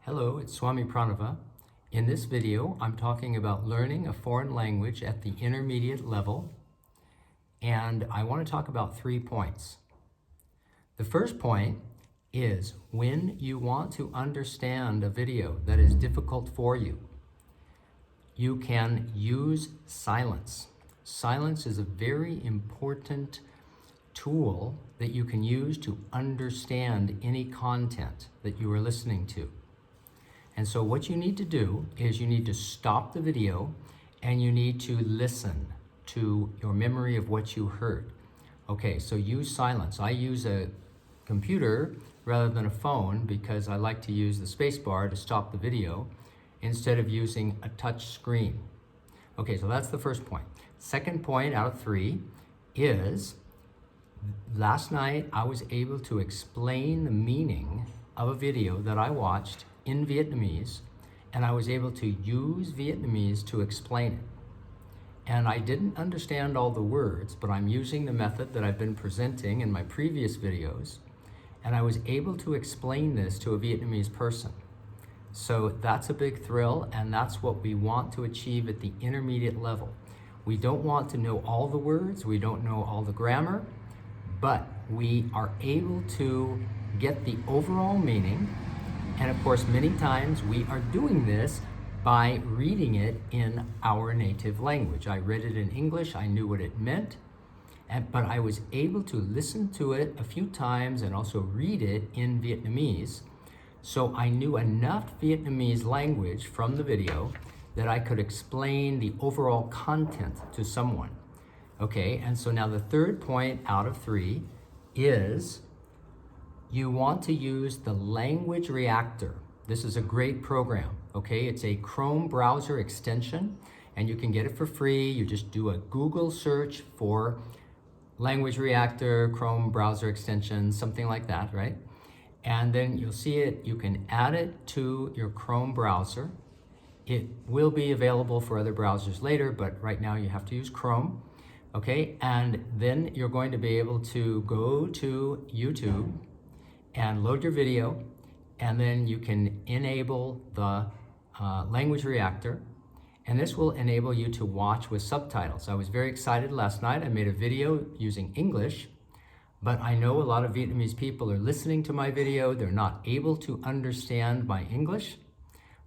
Hello, it's Swami Pranava. In this video, I'm talking about learning a foreign language at the intermediate level, and I want to talk about 3 points. The first point is when you want to understand a video that is difficult for you, you can use silence. Silence is a very important tool that you can use to understand any content that you are listening to. And so what you need to do is you need to stop the video and you need to listen to your memory of what you heard. Okay, so use silence. I use a computer rather than a phone because I like to use the space bar to stop the video instead of using a touch screen. Okay, so that's the first point. Second point out of 3 is last night I was able to explain the meaning of a video that I watched in Vietnamese, and I was able to use Vietnamese to explain it. And I didn't understand all the words, but I'm using the method that I've been presenting in my previous videos, and I was able to explain this to a Vietnamese person. So that's a big thrill, and that's what we want to achieve at the intermediate level. We don't want to know all the words, we don't know all the grammar, but we are able to get the overall meaning. And of course, many times we are doing this by reading it in our native language. I read it in English, I knew what it meant, but I was able to listen to it a few times and also read it in Vietnamese. So I knew enough Vietnamese language from the video that I could explain the overall content to someone. Okay, and so now the third point out of 3 is you want to use the language reactor. This is a great program, okay? It's a Chrome browser extension, and you can get it for free. You just do a Google search for language reactor, Chrome browser extension, something like that, right? And then you'll see it, you can add it to your Chrome browser. It will be available for other browsers later, but right now you have to use Chrome, okay? And then you're going to be able to go to YouTube and load your video, and then you can enable the language reactor, and this will enable you to watch with subtitles. I was very excited last night. I made a video using English, but I know a lot of Vietnamese people are listening to my video. They're not able to understand my English,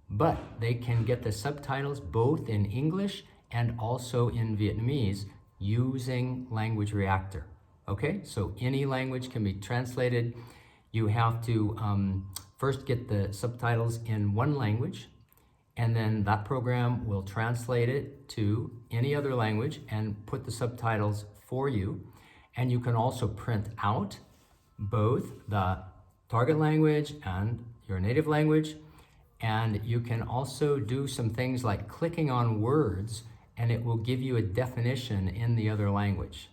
but they can get the subtitles both in English and also in Vietnamese using language reactor. Okay, so any language can be translated. You have to first get the subtitles in one language, and then that program will translate it to any other language and put the subtitles for you. And you can also print out both the target language and your native language. And you can also do some things like clicking on words, and it will give you a definition in the other language.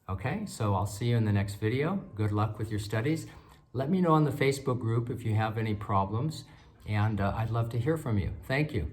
Okay, so I'll see you in the next video. Good luck with your studies. Let me know on the Facebook group if you have any problems, and I'd love to hear from you. Thank you.